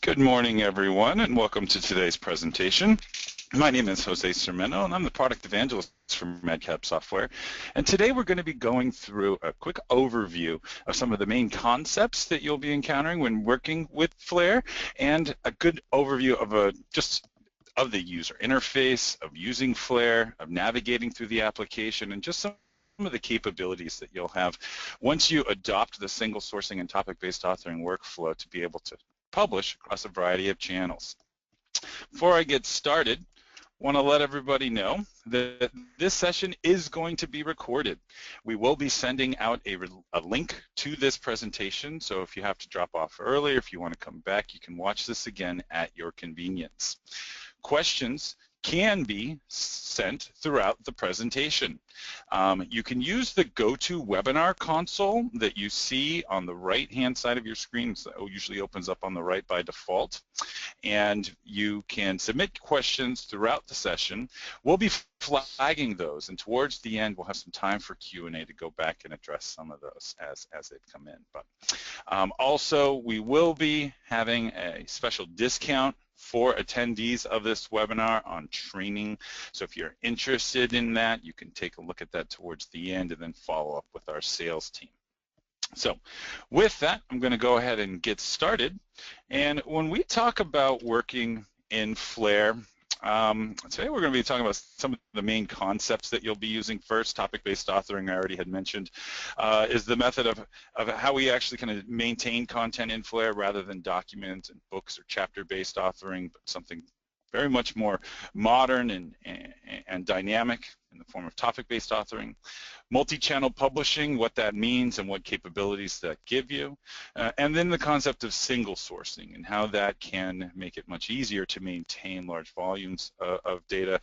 Good morning, everyone, and welcome to today's presentation. My name is Jose Cermeno, and I'm the product evangelist for MadCap software. And today we're going to be going through a quick overview of some of the main concepts that you'll be encountering when working with Flare, and a good overview of of the user interface, of using Flare, of navigating through the application, and just some of the capabilities that you'll have once you adopt the single sourcing and topic-based authoring workflow to be able to publish across a variety of channels. Before I get started, I want to let everybody know that this session is going to be recorded. We will be sending out a link to this presentation, so if you have to drop off early, if you want to come back, you can watch this again at your convenience. Questions can be sent throughout the presentation. You can use the GoToWebinar console that you see on the right-hand side of your screen. So it usually opens up on the right by default. And you can submit questions throughout the session. We'll be flagging those, and towards the end, we'll have some time for Q&A to go back and address some of those as they've come in. But also, we will be having a special discount for attendees of this webinar on training. So if you're interested in that, you can take a look at that towards the end and then follow up with our sales team. So with that, I'm going to go ahead and get started. And when we talk about working in Flare, today we're going to be talking about some of the main concepts that you'll be using first. Topic-based authoring, I already had mentioned, is the method of how we actually kind of maintain content in Flare rather than document and books or chapter-based authoring, but something very much more modern and dynamic in the form of topic-based authoring. Multi-channel publishing, what that means and what capabilities that give you. And then the concept of single sourcing and how that can make it much easier to maintain large volumes of data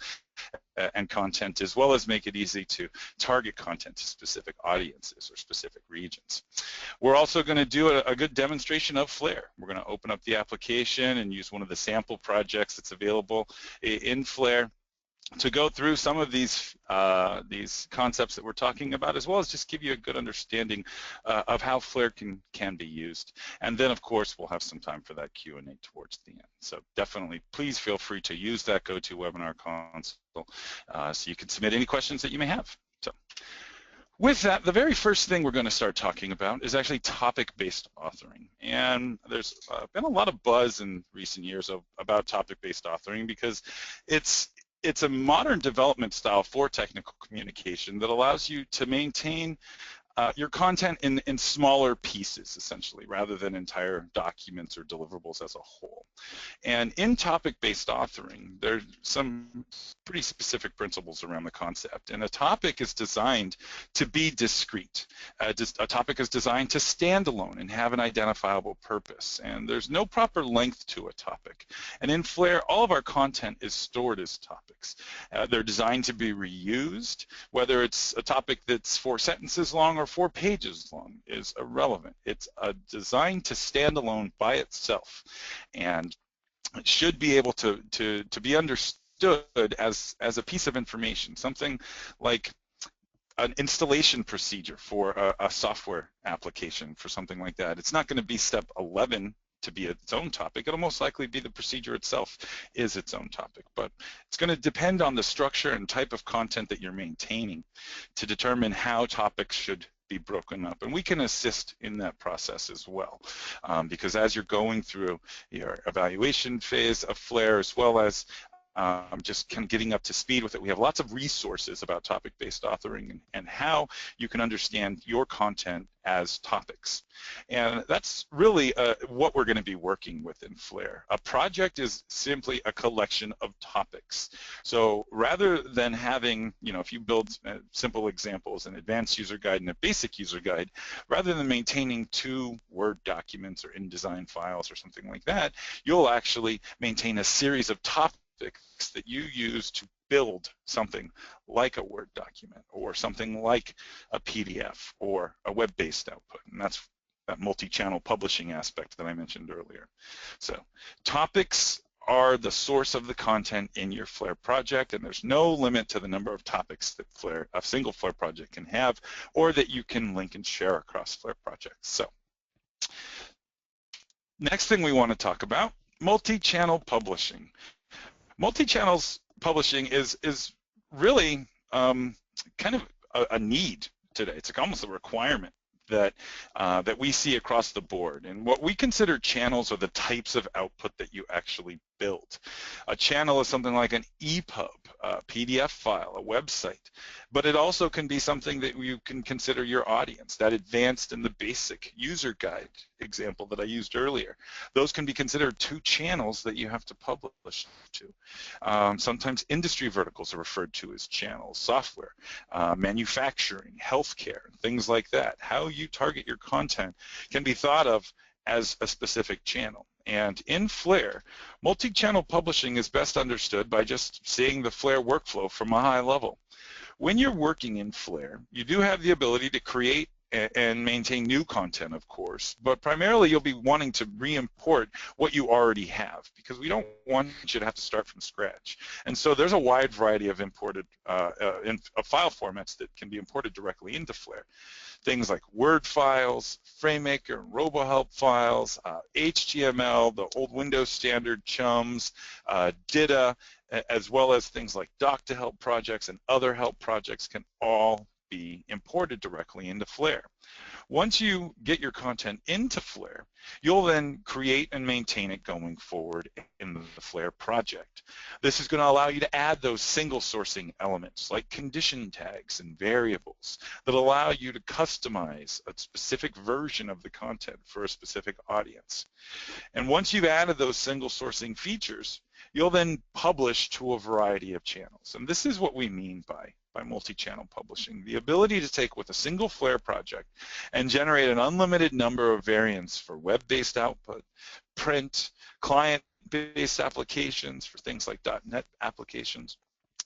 and content, as well as make it easy to target content to specific audiences or specific regions. We're also going to do a good demonstration of Flare. We're going to open up the application and use one of the sample projects that's available in Flare to go through some of these concepts that we're talking about, as well as just give you a good understanding of how Flare can be used. And then, of course, we'll have some time for that Q&A towards the end. So definitely, please feel free to use that GoToWebinar console so you can submit any questions that you may have. So with that, the very first thing we're going to start talking about is actually topic-based authoring. And there's been a lot of buzz in recent years about topic-based authoring because it's a modern development style for technical communication that allows you to maintain your content in smaller pieces, essentially, rather than entire documents or deliverables as a whole. And in topic-based authoring, there's some pretty specific principles around the concept. And a topic is designed to be discrete. A topic is designed to stand alone and have an identifiable purpose. And there's no proper length to a topic. And in Flare, all of our content is stored as topics. They're designed to be reused, whether it's a topic that's 4 sentences long or 4 pages long is irrelevant. It's designed to stand alone by itself, and it should be able to be understood as a piece of information, something like an installation procedure for a software application, for something like that. It's not going to be step 11 to be its own topic. It'll most likely be the procedure itself is its own topic, but it's going to depend on the structure and type of content that you're maintaining to determine how topics should be broken up. And we can assist in that process as well, because as you're going through your evaluation phase of Flare, as well as just kind of getting up to speed with it, we have lots of resources about topic-based authoring and how you can understand your content as topics. And that's really what we're going to be working with in Flare. A project is simply a collection of topics. So rather than having, if you build simple examples, an advanced user guide and a basic user guide, rather than maintaining 2 Word documents or InDesign files or something like that, you'll actually maintain a series of topics that you use to build something like a Word document or something like a PDF or a web-based output. And that's that multi-channel publishing aspect that I mentioned earlier. So topics are the source of the content in your Flare project, and there's no limit to the number of topics that a single Flare project can have, or that you can link and share across Flare projects. So next thing we want to talk about multi-channel publishing. Multi-channels publishing is really kind of a need today. It's almost a requirement that that we see across the board. And what we consider channels are the types of output that you actually build. A channel is something like an EPUB, a PDF file, a website, but it also can be something that you can consider your audience. That advanced and the basic user guide example that I used earlier, those can be considered two channels that you have to publish to. Sometimes industry verticals are referred to as channels, software, manufacturing, healthcare, things like that. How you target your content can be thought of as a specific channel. And in Flare, multi-channel publishing is best understood by just seeing the Flare workflow from a high level. When you're working in Flare, you do have the ability to create and maintain new content, of course, but primarily you'll be wanting to re-import what you already have, because we don't want you to have to start from scratch. And so there's a wide variety of imported file formats that can be imported directly into Flare. Things like Word files, FrameMaker and RoboHelp files, HTML, the old Windows standard chums, DITA, as well as things like Doc2Help projects and other help projects can all be imported directly into Flare. Once you get your content into Flare, you'll then create and maintain it going forward in the Flare project. This is going to allow you to add those single sourcing elements like condition tags and variables that allow you to customize a specific version of the content for a specific audience. And once you've added those single sourcing features, you'll then publish to a variety of channels. And this is what we mean by multi-channel publishing, the ability to take with a single Flare project and generate an unlimited number of variants for web-based output, print, client-based applications for things like .NET applications,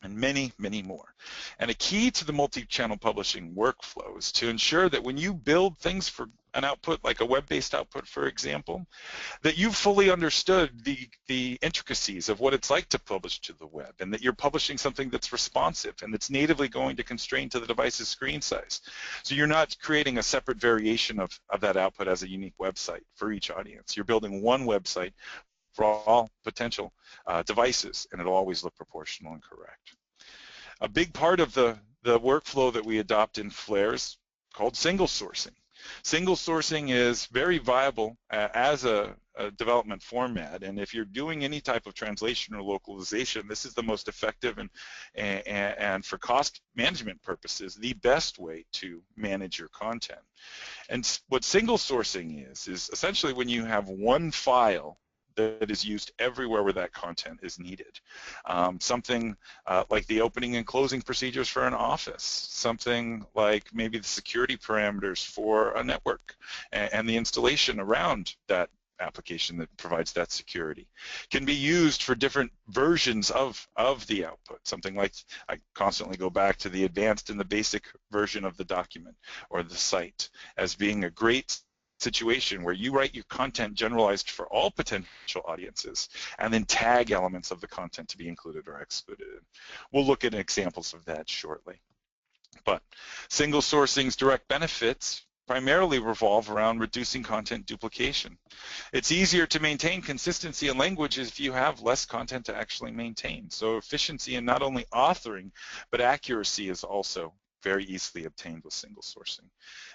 and many, many more. And a key to the multi-channel publishing workflow is to ensure that when you build things for an output, like a web-based output, for example, that you've fully understood the intricacies of what it's like to publish to the web, and that you're publishing something that's responsive and that's natively going to constrain to the device's screen size. So you're not creating a separate variation of that output as a unique website for each audience. You're building one website for all potential devices, and it'll always look proportional and correct. A big part of the workflow that we adopt in Flare is called single sourcing. Single sourcing is very viable as a development format, and if you're doing any type of translation or localization, this is the most effective and for cost management purposes, the best way to manage your content. And what single sourcing is essentially when you have one file that is used everywhere where that content is needed. Something like the opening and closing procedures for an office, something like maybe the security parameters for a network and the installation around that application that provides that security can be used for different versions of the output. Something like, I constantly go back to the advanced and the basic version of the document or the site as being a great situation where you write your content generalized for all potential audiences and then tag elements of the content to be included or excluded. We'll look at examples of that shortly. But single sourcing's direct benefits primarily revolve around reducing content duplication. It's easier to maintain consistency in languages if you have less content to actually maintain. So efficiency in not only authoring, but accuracy is also very easily obtained with single sourcing.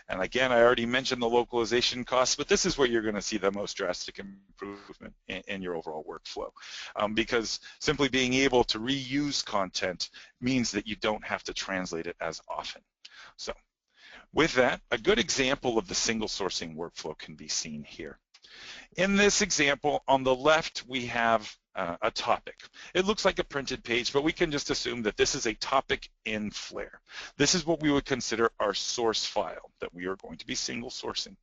And again, I already mentioned the localization costs, but this is where you're going to see the most drastic improvement in your overall workflow, because simply being able to reuse content means that you don't have to translate it as often. So with that, a good example of the single sourcing workflow can be seen here. In this example, on the left, we have a topic. It looks like a printed page, but we can just assume that this is a topic in Flare. This is what we would consider our source file that we are going to be single sourcing.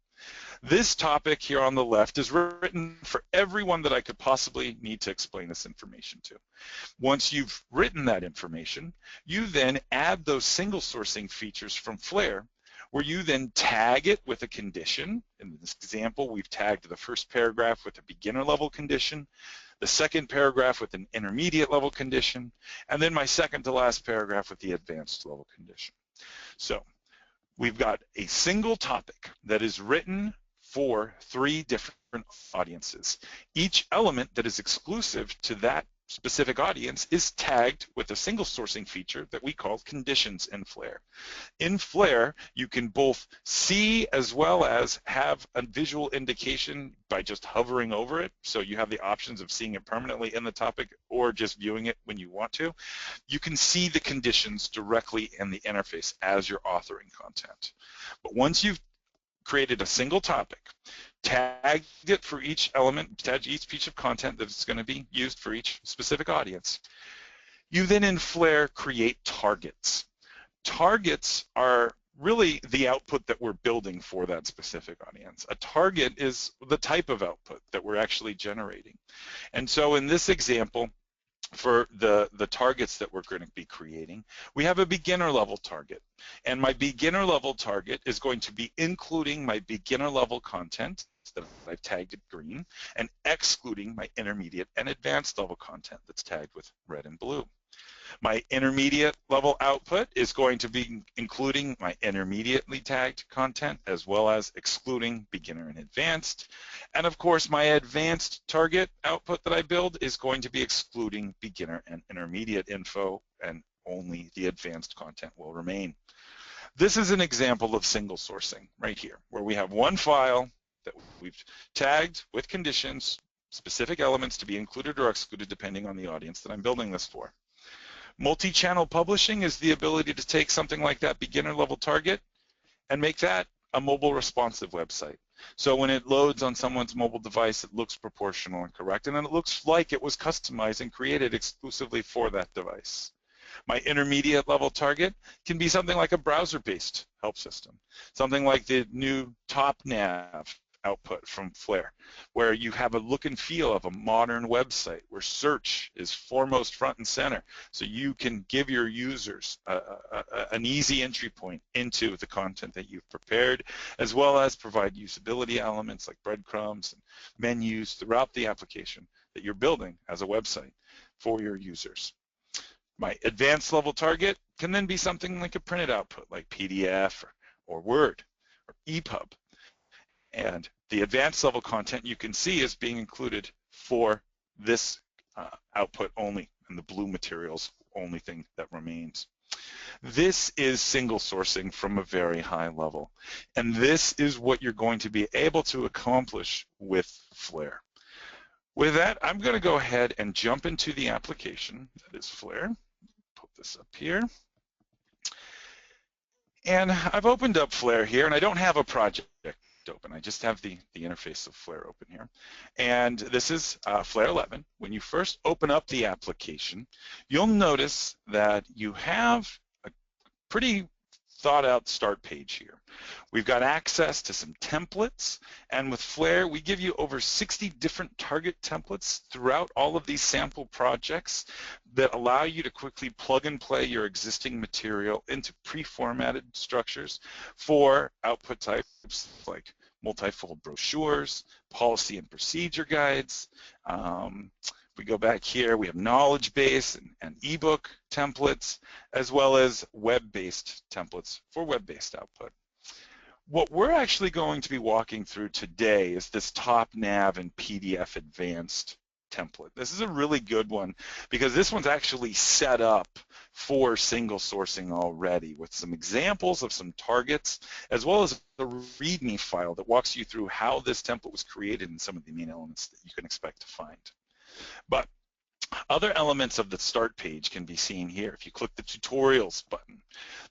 This topic here on the left is written for everyone that I could possibly need to explain this information to. Once you've written that information, you then add those single sourcing features from Flare, where you then tag it with a condition. In this example, we've tagged the first paragraph with a beginner level condition, the second paragraph with an intermediate level condition, and then my second to last paragraph with the advanced level condition. So we've got a single topic that is written for 3 different audiences. Each element that is exclusive to that specific audience is tagged with a single sourcing feature that we call conditions in Flare. In Flare, you can both see as well as have a visual indication by just hovering over it. So you have the options of seeing it permanently in the topic or just viewing it when you want to. You can see the conditions directly in the interface as you're authoring content. But once you've created a single topic, tagged it for each element, tagged each piece of content that's going to be used for each specific audience, you then in Flare create targets. Targets are really the output that we're building for that specific audience. A target is the type of output that we're actually generating. And so in this example, for the targets that we're going to be creating, we have a beginner level target. And my beginner level target is going to be including my beginner level content that I've tagged it green and excluding my intermediate and advanced level content that's tagged with red and blue. My intermediate level output is going to be including my intermediately tagged content as well as excluding beginner and advanced. And of course, my advanced target output that I build is going to be excluding beginner and intermediate info, and only the advanced content will remain. This is an example of single sourcing right here, where we have one file that we've tagged with conditions, specific elements to be included or excluded depending on the audience that I'm building this for. Multi-channel publishing is the ability to take something like that beginner level target and make that a mobile responsive website. So when it loads on someone's mobile device, it looks proportional and correct, and then it looks like it was customized and created exclusively for that device. My intermediate level target can be something like a browser-based help system, something like the new top nav output from Flare, where you have a look and feel of a modern website where search is foremost front and center, so you can give your users an easy entry point into the content that you've prepared, as well as provide usability elements like breadcrumbs and menus throughout the application that you're building as a website for your users. My advanced level target can then be something like a printed output like PDF or Word or EPUB. And the advanced level content you can see is being included for this output only, and the blue materials only thing that remains. This is single sourcing from a very high level, and this is what you're going to be able to accomplish with Flare. With that, I'm going to go ahead and jump into the application that is Flare. Put this up here. And I've opened up Flare here, and I don't have a project open. I just have the interface of Flare open here. And this is Flare 11. When you first open up the application, you'll notice that you have a pretty thought out start page here. We've got access to some templates, and with Flare we give you over 60 different target templates throughout all of these sample projects that allow you to quickly plug and play your existing material into pre-formatted structures for output types like multi-fold brochures, policy and procedure guides. If we go back here, we have knowledge base and ebook templates, as well as web-based templates for web-based output. What we're actually going to be walking through today is this top nav and PDF advanced template. This is a really good one because this one's actually set up for single sourcing already with some examples of some targets, as well as a README file that walks you through how this template was created and some of the main elements that you can expect to find. But other elements of the start page can be seen here. If you click the tutorials button,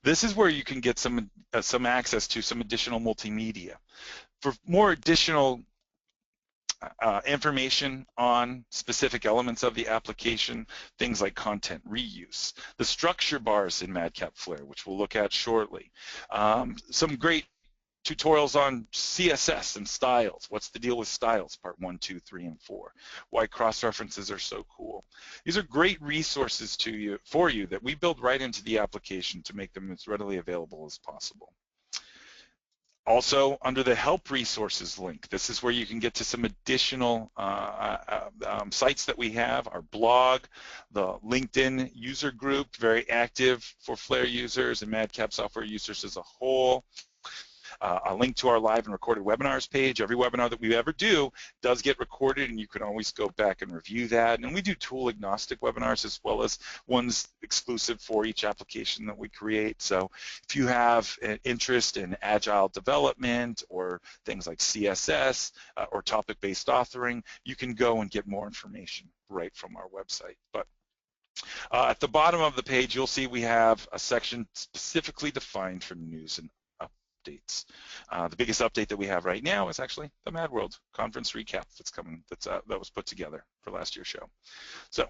this is where you can get some access to some additional multimedia. For more additional information on specific elements of the application, things like content reuse, the structure bars in MadCap Flare, which we'll look at shortly, some great tutorials on CSS and styles. What's the deal with styles? Part 1, 2, 3, and 4. Why cross-references are so cool. These are great resources for you that we build right into the application to make them as readily available as possible. Also, under the Help Resources link, this is where you can get to some additional sites that we have, our blog, the LinkedIn user group, very active for Flare users and MadCap software users as a whole. a link to our live and recorded webinars page. Every webinar that we ever do does get recorded, and you can always go back and review that. And we do tool-agnostic webinars as well as ones exclusive for each application that we create. So if you have an interest in agile development or things like CSS or topic-based authoring, you can go and get more information right from our website. But at the bottom of the page, you'll see we have a section specifically defined for news and updates. The biggest update that we have right now is actually the MadWorld conference recap that's coming. That was put together for last year's show. So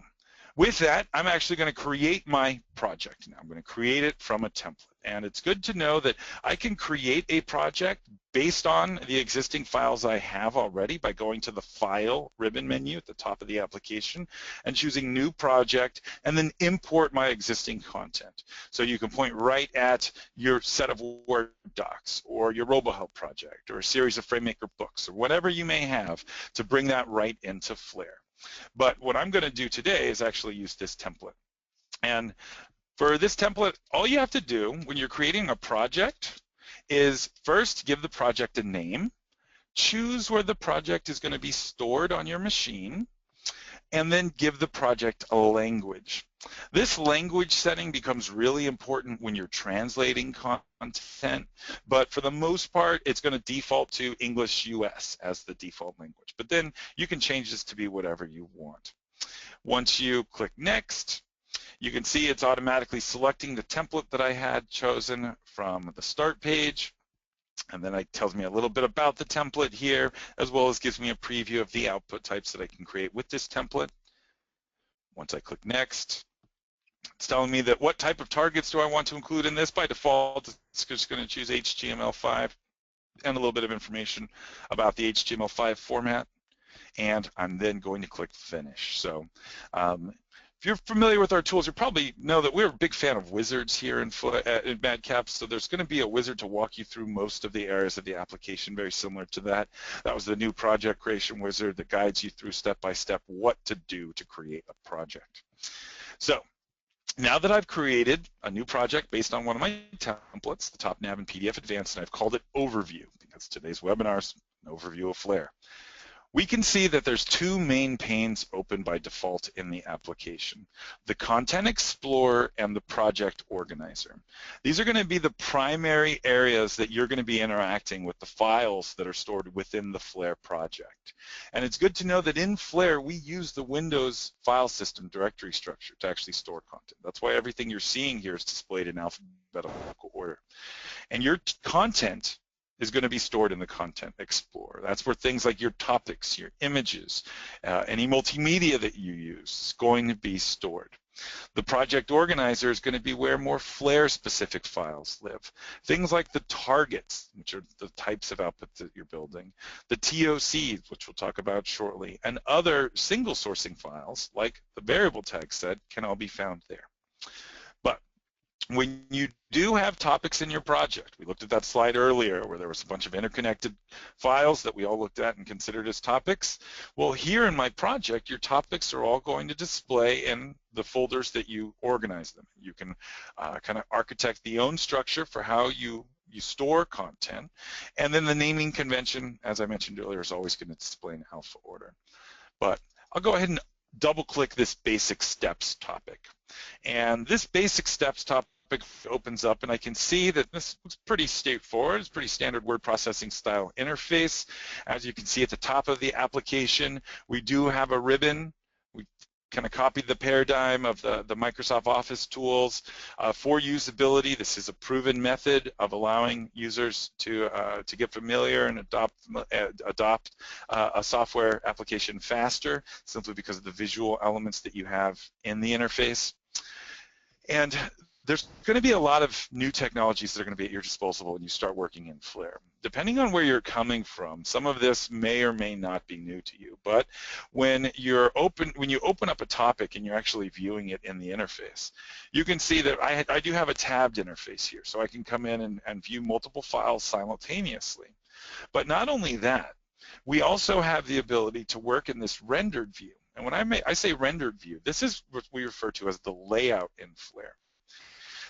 with that, I'm actually going to create my project now. I'm going to create it from a template. And it's good to know that I can create a project based on the existing files I have already by going to the File ribbon menu at the top of the application and choosing New Project, and then import my existing content. So you can point right at your set of Word docs or your RoboHelp project or a series of FrameMaker books or whatever you may have to bring that right into Flare. But what I'm going to do today is actually use this template. And for this template, all you have to do when you're creating a project is first give the project a name, choose where the project is going to be stored on your machine, and then give the project a language. This language setting becomes really important when you're translating content, but for the most part, it's going to default to English US as the default language. But then you can change this to be whatever you want. Once you click Next, you can see it's automatically selecting the template that I had chosen from the start page, and then it tells me a little bit about the template here, as well as gives me a preview of the output types that I can create with this template. Once I click Next, it's telling me that what type of targets do I want to include in this. By default, it's just going to choose HTML5 and a little bit of information about the HTML5 format, and I'm then going to click Finish. So if you're familiar with our tools, you probably know that we're a big fan of wizards here in MadCap, so there's going to be a wizard to walk you through most of the areas of the application, very similar to that. That was the new project creation wizard that guides you through step-by-step what to do to create a project. So now that I've created a new project based on one of my templates, the Top Nav and PDF Advanced, and I've called it Overview, because today's webinar is an overview of Flare, we can see that there's two main panes open by default in the application: the Content Explorer and the Project Organizer. These are going to be the primary areas that you're going to be interacting with the files that are stored within the Flare project. And it's good to know that in Flare, we use the Windows file system directory structure to actually store content. That's why everything you're seeing here is displayed in alphabetical order. And your content is going to be stored in the Content Explorer. That's where things like your topics, your images, any multimedia that you use is going to be stored. The Project Organizer is going to be where more Flare-specific files live. Things like the targets, which are the types of outputs that you're building, the TOCs, which we'll talk about shortly, and other single sourcing files, like the variable tag set, can all be found there. But when you do have topics in your project, we looked at that slide earlier where there was a bunch of interconnected files that we all looked at and considered as topics. Well, here in my project, your topics are all going to display in the folders that you organize them. You can kind of architect the own structure for how you store content, and then the naming convention, as I mentioned earlier, is always going to display in alpha order. But I'll go ahead and double-click this Basic Steps topic. And this Basic Steps topic opens up, and I can see that this looks pretty straightforward. It's pretty standard word processing style interface. As you can see at the top of the application, we do have a ribbon. We kind of copied the paradigm of the Microsoft Office tools for usability. This is a proven method of allowing users to get familiar and adopt a software application faster, simply because of the visual elements that you have in the interface. And there's going to be a lot of new technologies that are going to be at your disposal when you start working in Flare. Depending on where you're coming from, some of this may or may not be new to you, but when you open up a topic and you're actually viewing it in the interface, you can see that I do have a tabbed interface here, so I can come in and view multiple files simultaneously. But not only that, we also have the ability to work in this rendered view. And when I say rendered view, this is what we refer to as the layout in Flare.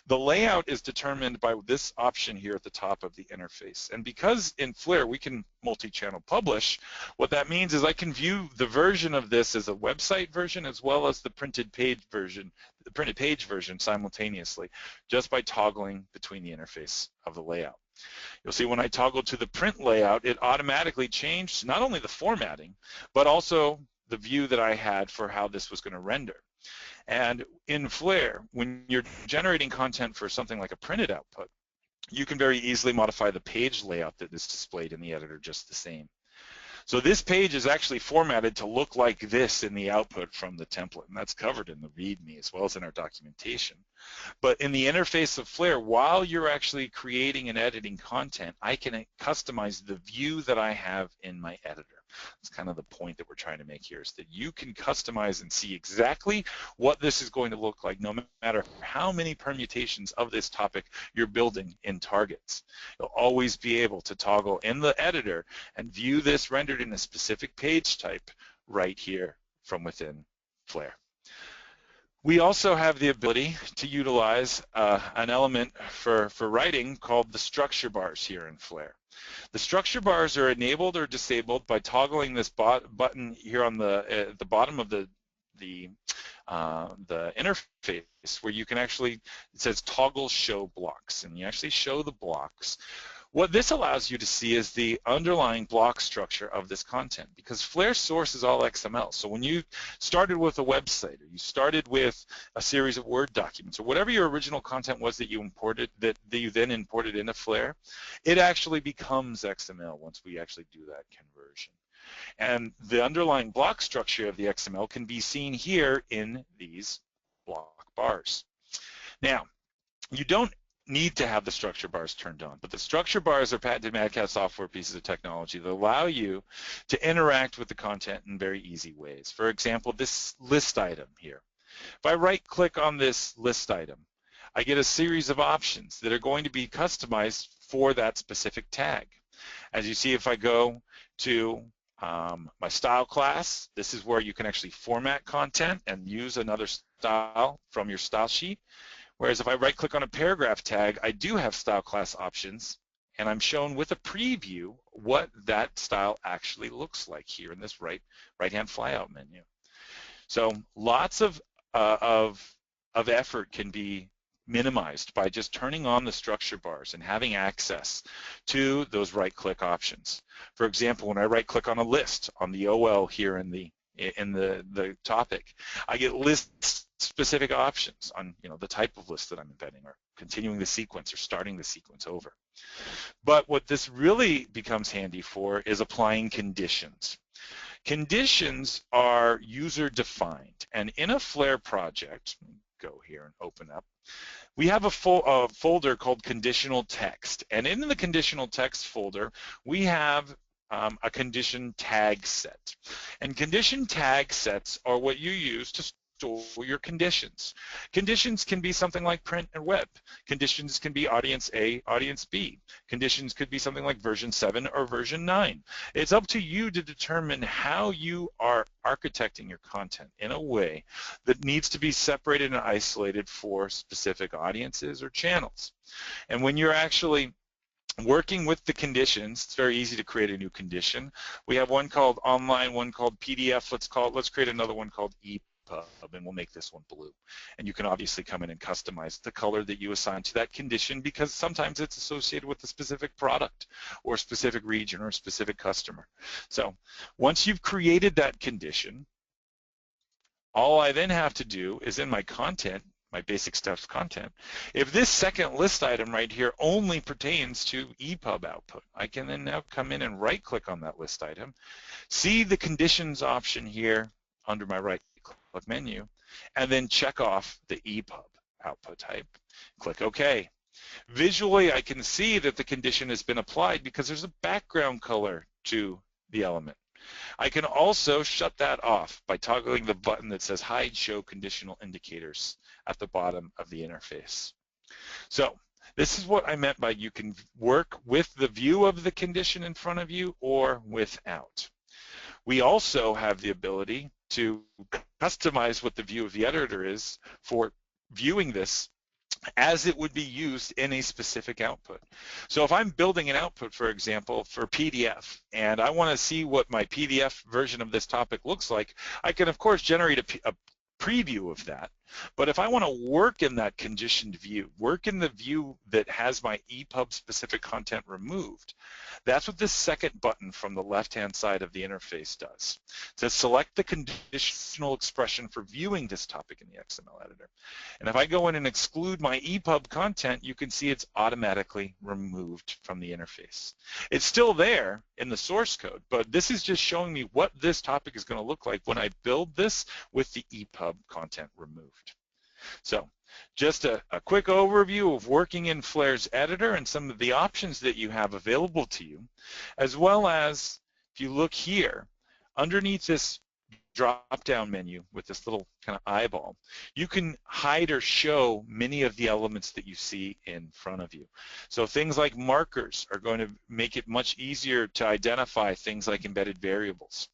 The layout is determined by this option here at the top of the interface. And because in Flare we can multi-channel publish, what that means is I can view the version of this as a website version as well as the printed page version simultaneously, just by toggling between the interface of the layout. You'll see when I toggle to the print layout, it automatically changed not only the formatting, but also the view that I had for how this was going to render. And in Flare, when you're generating content for something like a printed output, you can very easily modify the page layout that is displayed in the editor just the same. So this page is actually formatted to look like this in the output from the template, and that's covered in the README as well as in our documentation. But in the interface of Flare, while you're actually creating and editing content, I can customize the view that I have in my editor. That's kind of the point that we're trying to make here, is that you can customize and see exactly what this is going to look like, no matter how many permutations of this topic you're building in targets. You'll always be able to toggle in the editor and view this rendered in a specific page type right here from within Flare. We also have the ability to utilize an element for writing called the structure bars here in Flare. The structure bars are enabled or disabled by toggling this button here on the bottom of the interface, where you can actually, it says toggle show blocks, and you actually show the blocks. What this allows you to see is the underlying block structure of this content, because Flare source is all XML. So when you started with a website, or you started with a series of Word documents, or whatever your original content was that you imported, that you then imported into Flare, it actually becomes XML once we actually do that conversion. And the underlying block structure of the XML can be seen here in these block bars. Now, you don't need to have the structure bars turned on, but the structure bars are patented MadCap software pieces of technology that allow you to interact with the content in very easy ways. For example, this list item here. If I right-click on this list item, I get a series of options that are going to be customized for that specific tag. As you see, if I go to my style class, this is where you can actually format content and use another style from your style sheet. Whereas if I right-click on a paragraph tag, I do have style class options, and I'm shown with a preview what that style actually looks like here in this right-hand flyout menu. So lots of effort can be minimized by just turning on the structure bars and having access to those right-click options. For example, when I right-click on a list on the OL here in the topic, I get list specific options on the type of list that I'm embedding, or continuing the sequence, or starting the sequence over. But what this really becomes handy for is applying conditions. Conditions are user defined, and in a Flare project, go here and open up, we have a folder called conditional text, and in the conditional text folder we have a condition tag set. And condition tag sets are what you use to store your conditions. Conditions can be something like print and web. Conditions can be audience A, audience B. Conditions could be something like version 7 or version 9. It's up to you to determine how you are architecting your content in a way that needs to be separated and isolated for specific audiences or channels. And when you're actually working with the conditions, it's very easy to create a new condition. We have one called online, one called PDF. Let's create another one called EPUB, and we'll make this one blue. And you can obviously come in and customize the color that you assign to that condition, because sometimes it's associated with a specific product or a specific region or a specific customer. So once you've created that condition, all I then have to do is in my content, my basic steps content, if this second list item right here only pertains to EPUB output, I can then now come in and right-click on that list item, see the conditions option here under my right-click menu, and then check off the EPUB output type. Click OK. Visually, I can see that the condition has been applied because there's a background color to the element. I can also shut that off by toggling the button that says Hide Show Conditional Indicators at the bottom of the interface. So this is what I meant by you can work with the view of the condition in front of you or without. We also have the ability to customize what the view of the editor is for viewing this as it would be used in a specific output. So if I'm building an output, for example, for PDF, and I want to see what my PDF version of this topic looks like, I can, of course, generate a preview of that. But if I want to work in that conditioned view, work in the view that has my EPUB specific content removed, that's what this second button from the left-hand side of the interface does. It says select the conditional expression for viewing this topic in the XML editor. And if I go in and exclude my EPUB content, you can see it's automatically removed from the interface. It's still there in the source code, but this is just showing me what this topic is going to look like when I build this with the EPUB content removed. So just a quick overview of working in Flair's editor and some of the options that you have available to you, as well as, if you look here, underneath this drop-down menu with this little kind of eyeball, you can hide or show many of the elements that you see in front of you. So things like markers are going to make it much easier to identify things like embedded variables.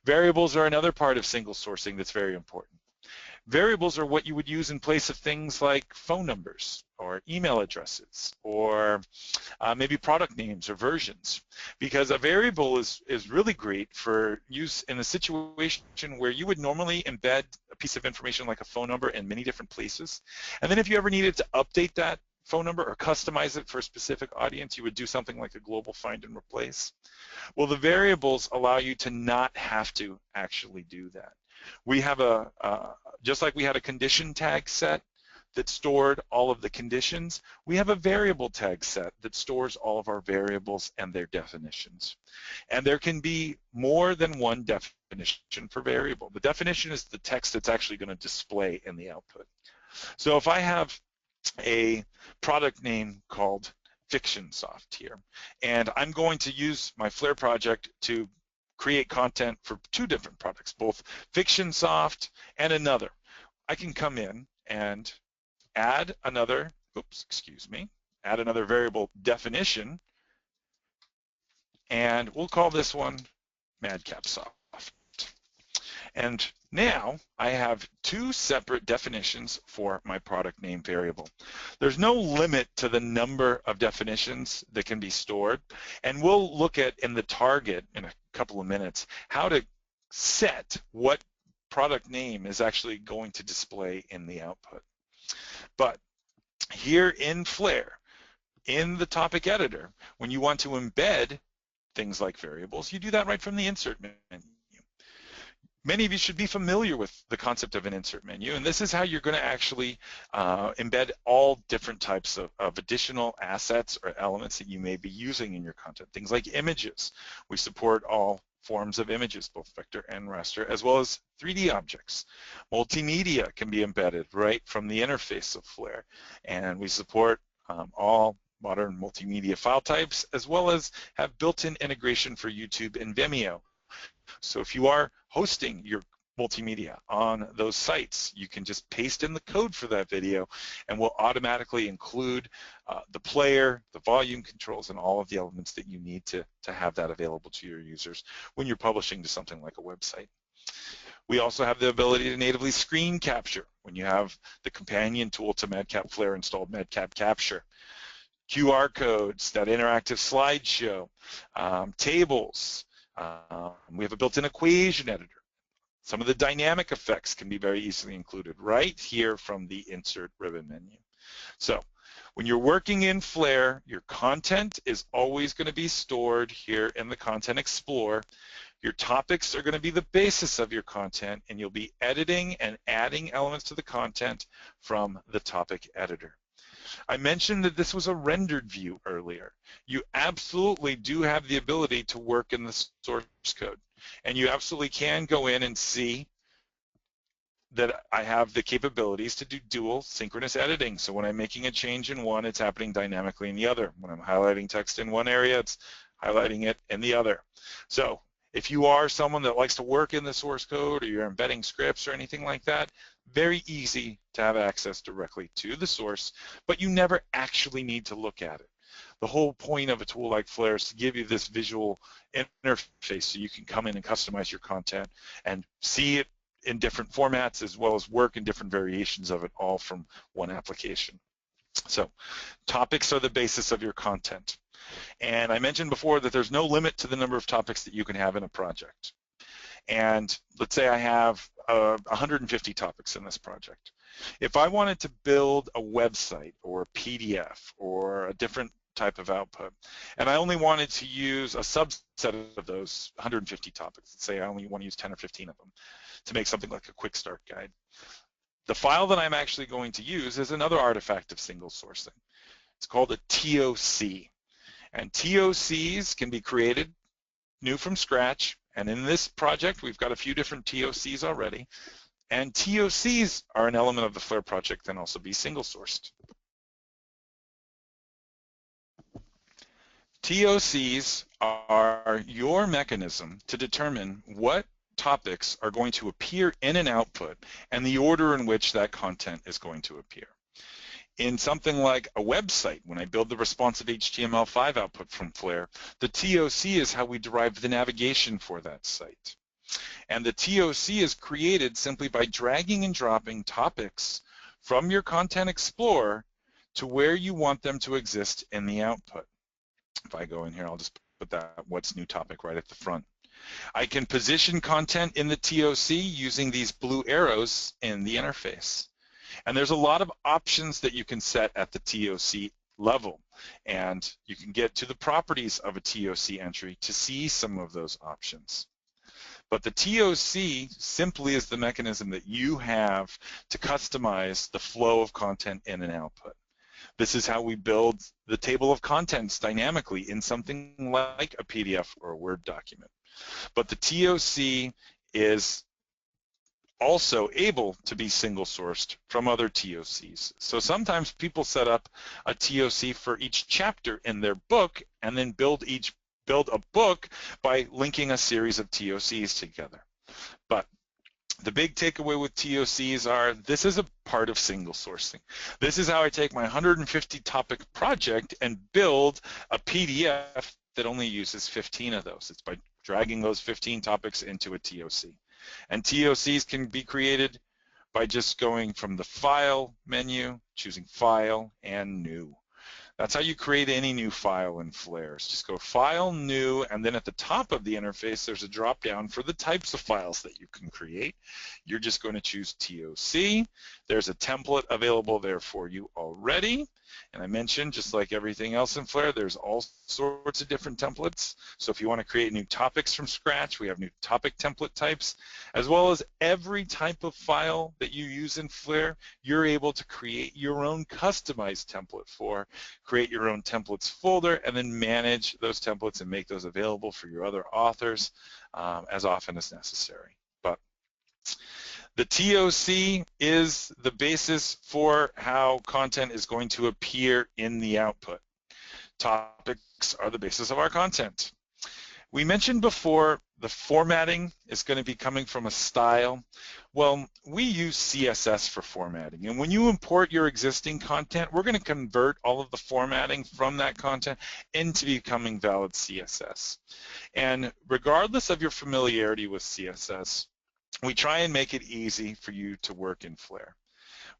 Variables are another part of single sourcing that's very important. Variables are what you would use in place of things like phone numbers or email addresses or maybe product names or versions, because a variable is really great for use in a situation where you would normally embed a piece of information like a phone number in many different places. And then if you ever needed to update that phone number or customize it for a specific audience, you would do something like a global find and replace. Well, the variables allow you to not have to actually do that. We have just like we had a condition tag set that stored all of the conditions, we have a variable tag set that stores all of our variables and their definitions. And there can be more than one definition for variable. The definition is the text that's actually going to display in the output. So if I have a product name called FictionSoft here, and I'm going to use my Flair project to create content for two different products, both FictionSoft and another. I can come in and add another, add another variable definition, and we'll call this one MadCap Soft. And now I have two separate definitions for my product name variable. There's no limit to the number of definitions that can be stored, and we'll look at in the target in a couple of minutes how to set what product name is actually going to display in the output. But here in Flair, in the topic editor, when you want to embed things like variables, you do that right from the insert menu. Many of you should be familiar with the concept of an insert menu, and this is how you're going to actually embed all different types of additional assets or elements that you may be using in your content. Things like images. We support all forms of images, both vector and raster, as well as 3D objects. Multimedia can be embedded right from the interface of Flair, and we support all modern multimedia file types, as well as have built-in integration for YouTube and Vimeo. So if you are hosting your multimedia on those sites, you can just paste in the code for that video and we'll automatically include the player, the volume controls, and all of the elements that you need to have that available to your users when you're publishing to something like a website. We also have the ability to natively screen capture when you have the companion tool to MadCap Flair installed, MadCap Capture. QR codes, that interactive slideshow, tables. We have a built-in equation editor. Some of the dynamic effects can be very easily included right here from the Insert ribbon menu. So when you're working in Flair, your content is always going to be stored here in the Content Explorer. Your topics are going to be the basis of your content, and you'll be editing and adding elements to the content from the topic editor. I mentioned that this was a rendered view earlier. You absolutely do have the ability to work in the source code, and you absolutely can go in and see that I have the capabilities to do dual synchronous editing. So when I'm making a change in one, it's happening dynamically in the other. When I'm highlighting text in one area, it's highlighting it in the other. So if you are someone that likes to work in the source code, or you're embedding scripts or anything like that, very easy to have access directly to the source, but you never actually need to look at it. The whole point of a tool like Flair is to give you this visual interface so you can come in and customize your content and see it in different formats, as well as work in different variations of it, all from one application. So topics are the basis of your content. And I mentioned before that there's no limit to the number of topics that you can have in a project. And let's say I have 150 topics in this project. If I wanted to build a website or a PDF or a different type of output, and I only wanted to use a subset of those 150 topics, let's say I only want to use 10 or 15 of them to make something like a quick start guide, the file that I'm actually going to use is another artifact of single sourcing. It's called a TOC. And TOCs can be created new from scratch. And in this project, we've got a few different TOCs already. And TOCs are an element of the Flare project and also be single sourced. TOCs are your mechanism to determine what topics are going to appear in an output and the order in which that content is going to appear. In something like a website, when I build the responsive HTML5 output from Flare, the TOC is how we derive the navigation for that site. And the TOC is created simply by dragging and dropping topics from your Content Explorer to where you want them to exist in the output. If I go in here, I'll just put that what's new topic right at the front. I can position content in the TOC using these blue arrows in the interface. And there's a lot of options that you can set at the TOC level. And you can get to the properties of a TOC entry to see some of those options. But the TOC simply is the mechanism that you have to customize the flow of content in and output. This is how we build the table of contents dynamically in something like a PDF or a Word document. But the TOC is also able to be single sourced from other TOCs. So sometimes people set up a TOC for each chapter in their book and then build a book by linking a series of TOCs together. But the big takeaway with TOCs are this is a part of single sourcing. This is how I take my 150 topic project and build a PDF that only uses 15 of those. It's by dragging those 15 topics into a TOC. And TOCs can be created by just going from the File menu, choosing File, and New. That's how you create any new file in Flare. Just go File, New, and then at the top of the interface, there's a drop-down for the types of files that you can create. You're just going to choose TOC. There's a template available there for you already. And I mentioned, just like everything else in Flare, there's all sorts of different templates. So if you want to create new topics from scratch, we have new topic template types, as well as every type of file that you use in Flare, you're able to create your own customized template for, create your own templates folder, and then manage those templates and make those available for your other authors as often as necessary. But the TOC is the basis for how content is going to appear in the output. Topics are the basis of our content. We mentioned before the formatting is going to be coming from a style. Well, we use CSS for formatting, and when you import your existing content, we're going to convert all of the formatting from that content into becoming valid CSS. And regardless of your familiarity with CSS, we try and make it easy for you to work in Flare.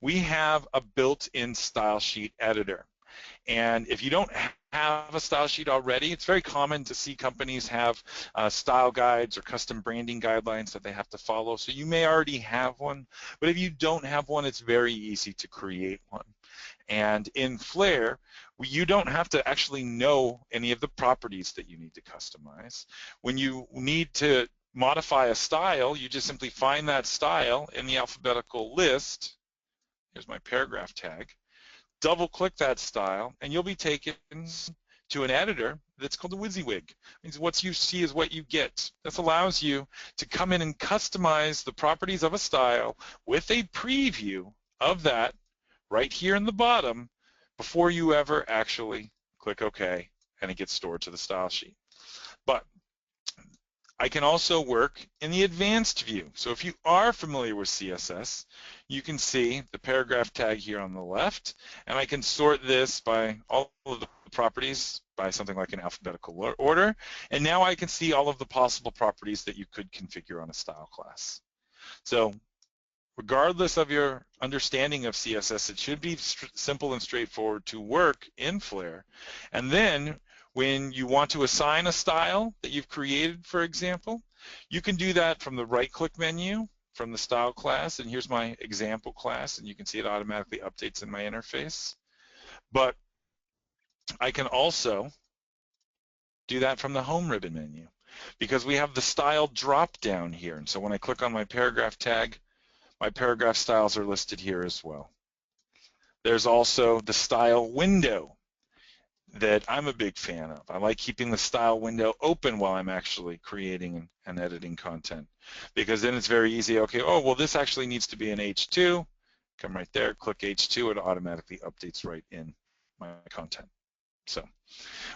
We have a built-in style sheet editor. And if you don't have a style sheet already, it's very common to see companies have style guides or custom branding guidelines that they have to follow. So you may already have one, but if you don't have one, it's very easy to create one. And in Flare, you don't have to actually know any of the properties that you need to customize. When you need to modify a style, you just simply find that style in the alphabetical list. Here's my paragraph tag. Double-click that style, and you'll be taken to an editor that's called a WYSIWYG. It means what you see is what you get. This allows you to come in and customize the properties of a style with a preview of that right here in the bottom before you ever actually click OK, and it gets stored to the style sheet. But I can also work in the advanced view. So if you are familiar with CSS, you can see the paragraph tag here on the left, and I can sort this by all of the properties by something like an alphabetical order, and now I can see all of the possible properties that you could configure on a style class. So regardless of your understanding of CSS, it should be simple and straightforward to work in Flare. And then when you want to assign a style that you've created, for example, you can do that from the right-click menu from the style class. And here's my example class, and you can see it automatically updates in my interface. But I can also do that from the home ribbon menu because we have the style drop down here. And so when I click on my paragraph tag, my paragraph styles are listed here as well. There's also the style window that I'm a big fan of. I like keeping the style window open while I'm actually creating and editing content, because then it's very easy. Okay, oh, well, this actually needs to be an H2. Come right there, click H2, it automatically updates right in my content. So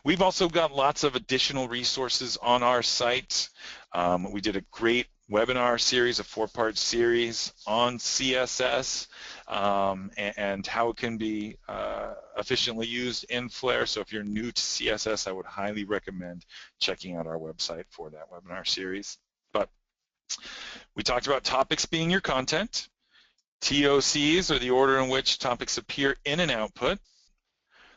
we've also got lots of additional resources on our site. We did a great webinar series, a 4-part series on CSS and how it can be efficiently used in Flare. So if you're new to CSS, I would highly recommend checking out our website for that webinar series. But we talked about topics being your content. TOCs are the order in which topics appear in an output.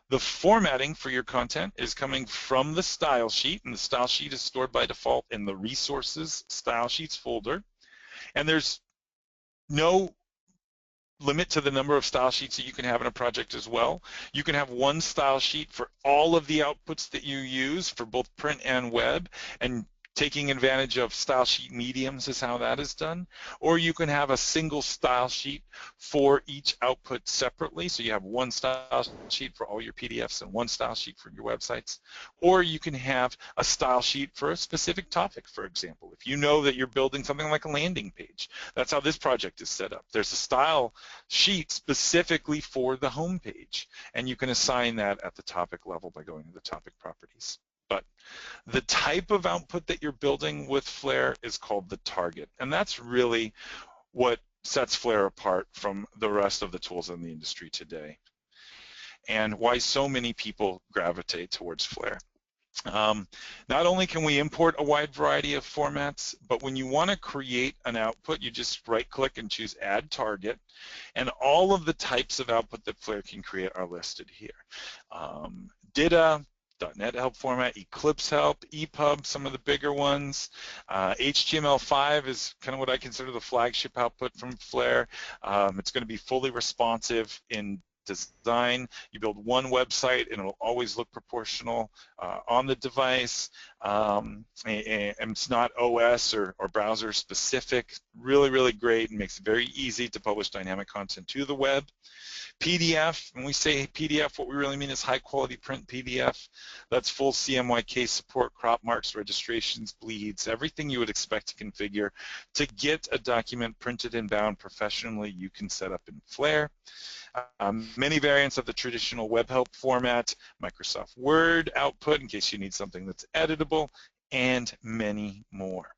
The formatting for your content is coming from the style sheet, and the style sheet is stored by default in the resources style sheets folder. And there's no limit to the number of style sheets that you can have in a project as well. You can have one style sheet for all of the outputs that you use for both print and web, and taking advantage of style sheet mediums is how that is done. Or you can have a single style sheet for each output separately. So you have one style sheet for all your PDFs and one style sheet for your websites. Or you can have a style sheet for a specific topic, for example. If you know that you're building something like a landing page, that's how this project is set up. There's a style sheet specifically for the home page, and you can assign that at the topic level by going to the topic properties. But the type of output that you're building with Flare is called the target, and that's really what sets Flare apart from the rest of the tools in the industry today, and why so many people gravitate towards Flare. Not only can we import a wide variety of formats, but when you want to create an output, you just right-click and choose Add Target, and all of the types of output that Flare can create are listed here. DITA, .NET help format, Eclipse help, EPUB, some of the bigger ones. HTML5 is kind of what I consider the flagship output from Flare. It's going to be fully responsive in design. You build one website and it'll always look proportional on the device, and it's not OS or browser specific. Really, really great, and makes it very easy to publish dynamic content to the web. PDF, when we say PDF, what we really mean is high quality print PDF. That's full CMYK support, crop marks, registrations, bleeds, everything you would expect to configure to get a document printed and bound professionally, you can set up in Flare. Many variants of the traditional web help format, Microsoft Word output in case you need something that's editable, and many more.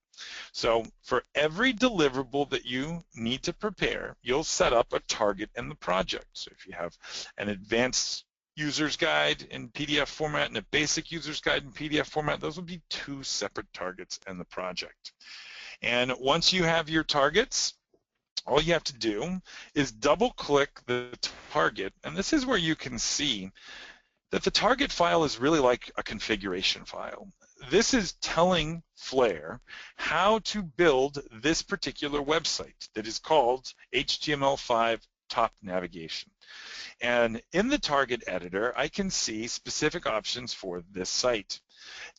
So for every deliverable that you need to prepare, you'll set up a target in the project. So if you have an advanced user's guide in PDF format and a basic user's guide in PDF format, those will be two separate targets in the project. And once you have your targets, all you have to do is double-click the target, and this is where you can see that the target file is really like a configuration file. This is telling Flare how to build this particular website that is called HTML5 Top Navigation. And in the target editor, I can see specific options for this site.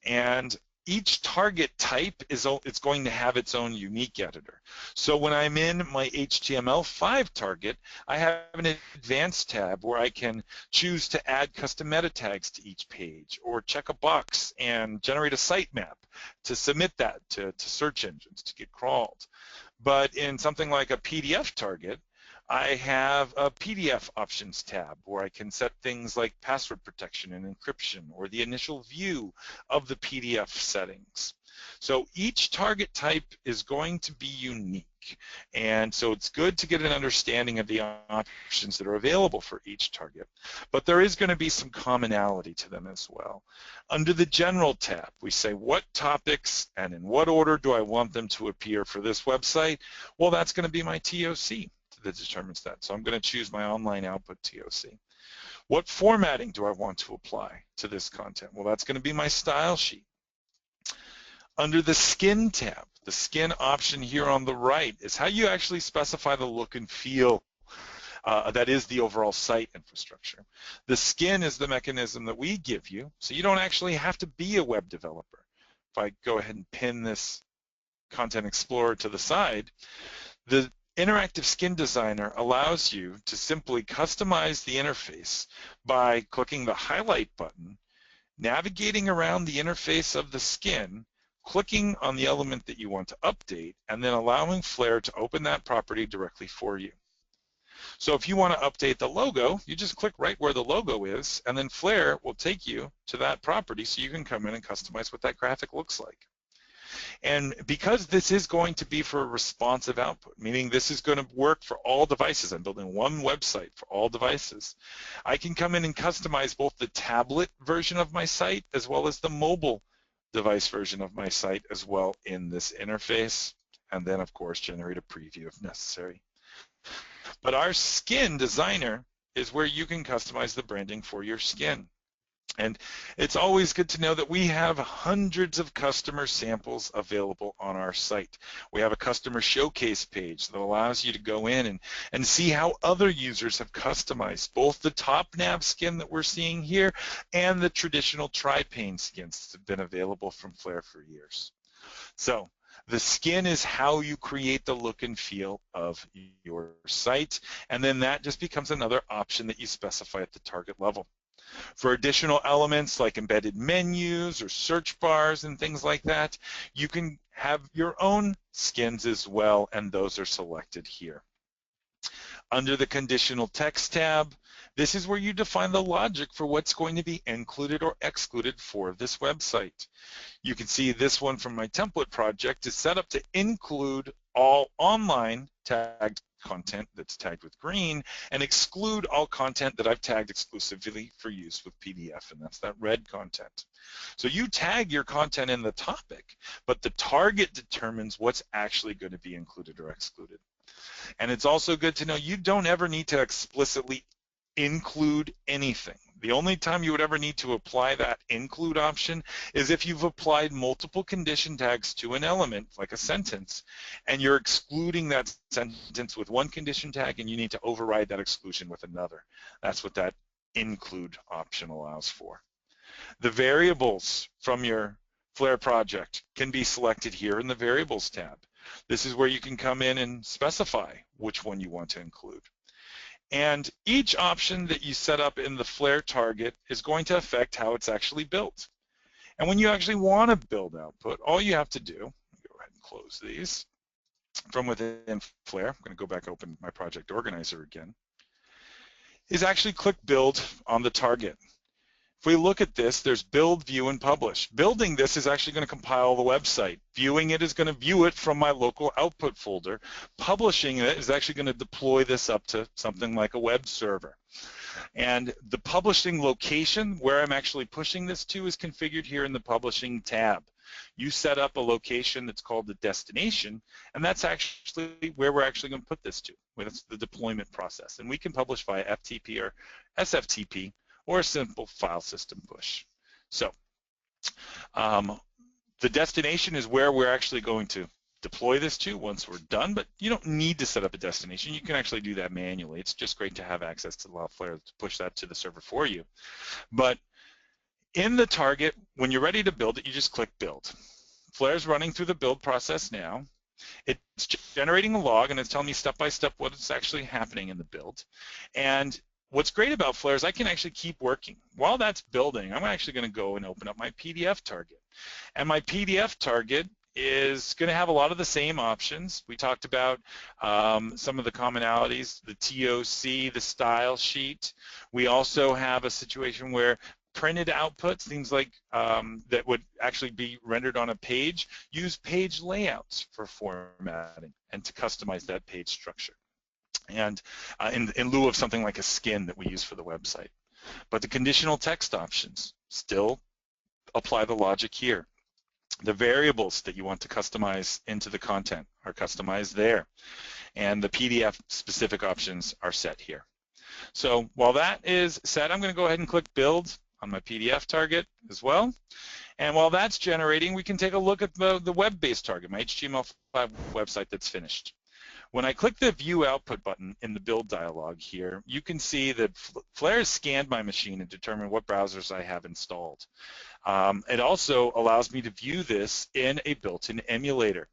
And each target type it's going to have its own unique editor. So when I'm in my HTML5 target, I have an advanced tab where I can choose to add custom meta tags to each page, or check a box and generate a sitemap to submit that to search engines to get crawled. But in something like a PDF target, I have a PDF options tab where I can set things like password protection and encryption, or the initial view of the PDF settings. So each target type is going to be unique. And so it's good to get an understanding of the options that are available for each target. But there is going to be some commonality to them as well. Under the General tab, we say what topics and in what order do I want them to appear for this website? Well, that's going to be my TOC that determines that. So I'm going to choose my online output TOC. What formatting do I want to apply to this content? Well, that's going to be my style sheet. Under the Skin tab, the Skin option here on the right is how you actually specify the look and feel. That is the overall site infrastructure. The Skin is the mechanism that we give you, so you don't actually have to be a web developer. If I go ahead and pin this Content Explorer to the side, the Interactive Skin Designer allows you to simply customize the interface by clicking the highlight button, navigating around the interface of the skin, clicking on the element that you want to update, and then allowing Flare to open that property directly for you. So if you want to update the logo, you just click right where the logo is, and then Flare will take you to that property so you can come in and customize what that graphic looks like. And because this is going to be for responsive output, meaning this is going to work for all devices, I'm building one website for all devices, I can come in and customize both the tablet version of my site as well as the mobile device version of my site as well in this interface, and then of course generate a preview if necessary. But our Skin Designer is where you can customize the branding for your skin. And it's always good to know that we have hundreds of customer samples available on our site. We have a customer showcase page that allows you to go in and see how other users have customized both the top nav skin that we're seeing here and the traditional tri-pane skins that have been available from Flare for years. So the skin is how you create the look and feel of your site, and then that just becomes another option that you specify at the target level. For additional elements like embedded menus or search bars and things like that, you can have your own skins as well, and those are selected here. Under the Conditional Text tab, this is where you define the logic for what's going to be included or excluded for this website. You can see this one from my template project is set up to include all online tagged content that's tagged with green and exclude all content that I've tagged exclusively for use with PDF, and that's that red content. So you tag your content in the topic, but the target determines what's actually going to be included or excluded. And it's also good to know you don't ever need to explicitly include anything. The only time you would ever need to apply that include option is if you've applied multiple condition tags to an element, like a sentence, and you're excluding that sentence with one condition tag and you need to override that exclusion with another. That's what that include option allows for. The variables from your Flare project can be selected here in the Variables tab. This is where you can come in and specify which one you want to include. And each option that you set up in the Flare target is going to affect how it's actually built. And when you actually want to build output, all you have to do, go ahead and close these, from within Flare, I'm going to go back open my project organizer again, is actually click Build on the target. If we look at this, there's Build, View, and Publish. Building this is actually going to compile the website. Viewing it is going to view it from my local output folder. Publishing it is actually going to deploy this up to something like a web server. And the publishing location, where I'm actually pushing this to, is configured here in the Publishing tab. You set up a location that's called the destination, and that's actually where we're actually going to put this to. That's the deployment process. And we can publish via FTP or SFTP, or a simple file system push. So the destination is where we're actually going to deploy this to once we're done, but you don't need to set up a destination. You can actually do that manually. It's just great to have access to Flare to push that to the server for you. But in the target, when you're ready to build it, you just click Build. Flare's running through the build process now. It's generating a log, and it's telling me step by step what is actually happening in the build. And what's great about Flare is I can actually keep working. While that's building, I'm actually going to go and open up my PDF target. And my PDF target is going to have a lot of the same options. We talked about some of the commonalities, the TOC, the style sheet. We also have a situation where printed outputs, things like that would actually be rendered on a page, use page layouts for formatting and to customize that page structure. And in lieu of something like a skin that we use for the website. But the conditional text options still apply the logic here. The variables that you want to customize into the content are customized there. And the PDF specific options are set here. So while that is set, I'm going to go ahead and click Build on my PDF target as well. And while that's generating, we can take a look at the web-based target, my HTML5 website that's finished. When I click the View Output button in the Build dialog here, you can see that Flare has scanned my machine and determined what browsers I have installed. It also allows me to view this in a built-in emulator.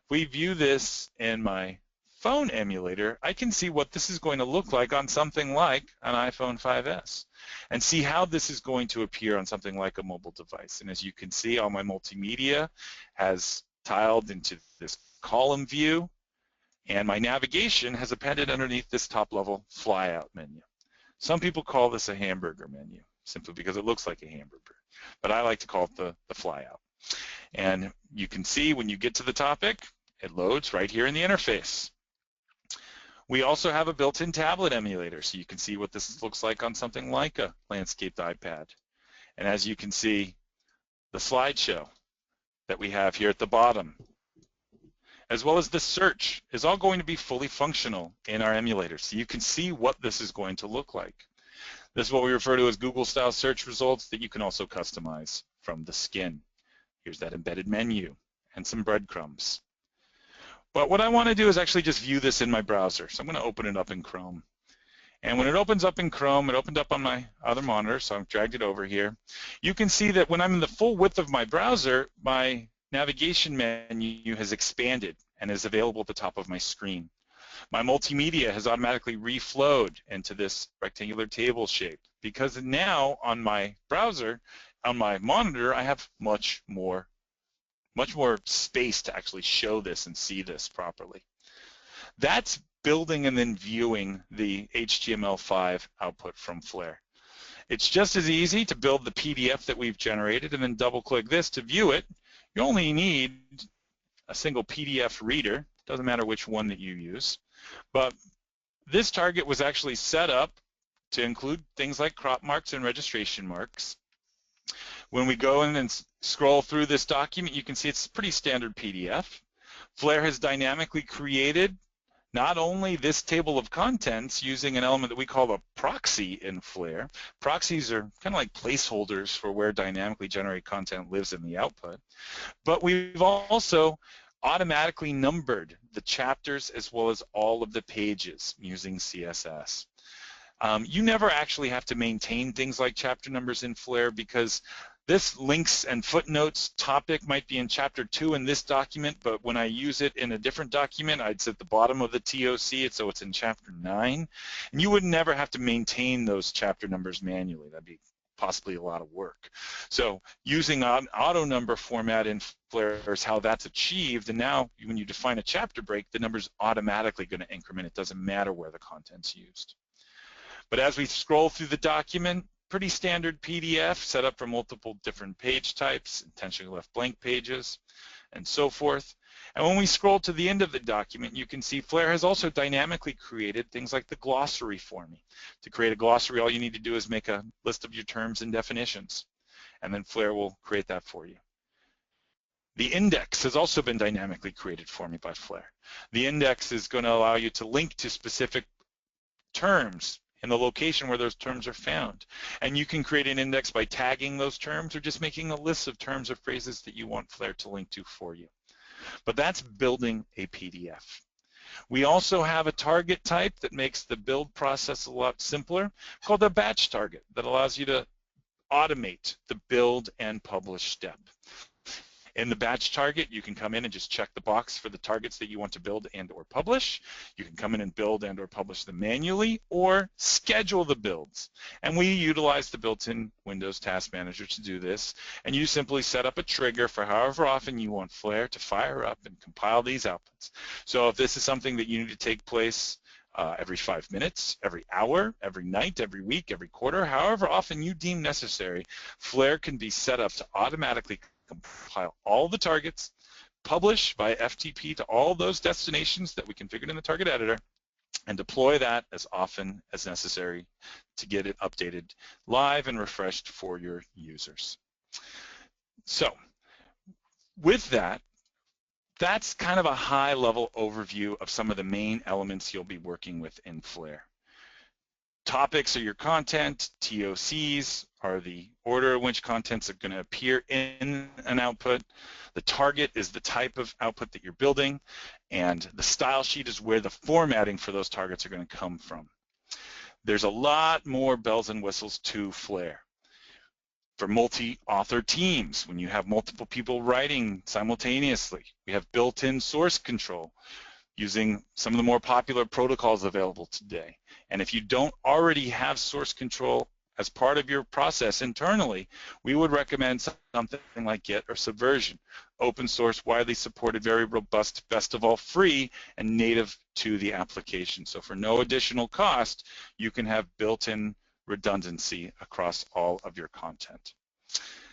If we view this in my phone emulator, I can see what this is going to look like on something like an iPhone 5S and see how this is going to appear on something like a mobile device. And as you can see, all my multimedia has tiled into this column view, and my navigation has appended underneath this top-level flyout menu. Some people call this a hamburger menu simply because it looks like a hamburger, but I like to call it the flyout. And you can see when you get to the topic, it loads right here in the interface. We also have a built-in tablet emulator, so you can see what this looks like on something like a landscaped iPad. And as you can see, the slideshow that we have here at the bottom, as well as the search, is all going to be fully functional in our emulator. So you can see what this is going to look like. This is what we refer to as Google-style search results that you can also customize from the skin. Here's that embedded menu and some breadcrumbs. But what I want to do is actually just view this in my browser. So I'm going to open it up in Chrome. And when it opens up in Chrome, it opened up on my other monitor, so I've dragged it over here. You can see that when I'm in the full width of my browser, my navigation menu has expanded and is available at the top of my screen. My multimedia has automatically reflowed into this rectangular table shape because now on my browser, on my monitor, I have much more space to actually show this and see this properly. That's building and then viewing the HTML5 output from Flare. It's just as easy to build the PDF that we've generated and then double-click this to view it. You only need a single PDF reader. Doesn't matter which one that you use. But this target was actually set up to include things like crop marks and registration marks. When we go in and scroll through this document, you can see it's a pretty standard PDF. Flare has dynamically created not only this table of contents using an element that we call a proxy in Flare. Proxies are kind of like placeholders for where dynamically generated content lives in the output. But we've also automatically numbered the chapters as well as all of the pages using CSS. You never actually have to maintain things like chapter numbers in Flare because this links and footnotes topic might be in chapter 2 in this document, but when I use it in a different document, it's at the bottom of the TOC, so it's in chapter 9. And you would never have to maintain those chapter numbers manually. That'd be possibly a lot of work. So using an auto number format in Flare is how that's achieved, and now when you define a chapter break, the number's automatically going to increment. It doesn't matter where the content's used. But as we scroll through the document, pretty standard PDF set up for multiple different page types, intentionally left blank pages, and so forth. And when we scroll to the end of the document, you can see Flare has also dynamically created things like the glossary for me. To create a glossary, all you need to do is make a list of your terms and definitions, and then Flare will create that for you. The index has also been dynamically created for me by Flare. The index is going to allow you to link to specific terms in the location where those terms are found. And you can create an index by tagging those terms or just making a list of terms or phrases that you want Flare to link to for you. But that's building a PDF. We also have a target type that makes the build process a lot simpler called a batch target that allows you to automate the build and publish step. In the batch target, you can come in and just check the box for the targets that you want to build and or publish. You can come in and build and or publish them manually or schedule the builds. And we utilize the built-in Windows Task Manager to do this. And you simply set up a trigger for however often you want Flare to fire up and compile these outputs. So if this is something that you need to take place every 5 minutes, every hour, every night, every week, every quarter, however often you deem necessary, Flare can be set up to automatically compile all the targets, publish by FTP to all those destinations that we configured in the target editor, and deploy that as often as necessary to get it updated live and refreshed for your users. So with that, that's kind of a high-level overview of some of the main elements you'll be working with in Flare. Topics are your content, TOCs are the order in which contents are going to appear in an output. The target is the type of output that you're building, and the style sheet is where the formatting for those targets are going to come from. There's a lot more bells and whistles to Flare. For multi-author teams, when you have multiple people writing simultaneously, we have built-in source control using some of the more popular protocols available today. And if you don't already have source control as part of your process internally, we would recommend something like Git or Subversion. Open source, widely supported, very robust, best of all free, and native to the application. So for no additional cost, you can have built-in redundancy across all of your content.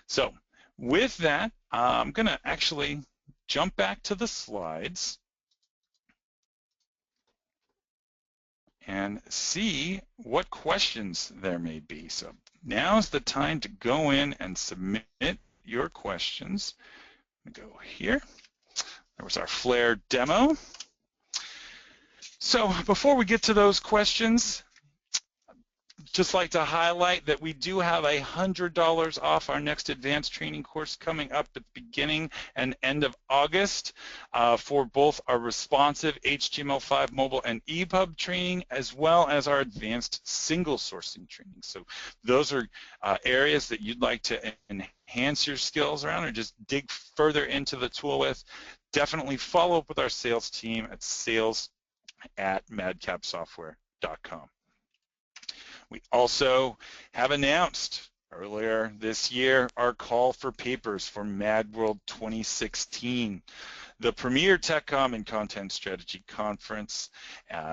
So with that, I'm going to actually jump back to the slides and see what questions there may be. So now's the time to go in and submit your questions. Go here. There was our Flare demo. So before we get to those questions, just like to highlight that we do have $100 off our next advanced training course coming up at the beginning and end of August for both our responsive HTML5 mobile and EPUB training, as well as our advanced single sourcing training. So those are areas that you'd like to enhance your skills around or just dig further into the tool with. Definitely follow up with our sales team at sales@madcapsoftware.com. We also have announced earlier this year our call for papers for MadWorld 2016, the premier TechCom and content strategy conference.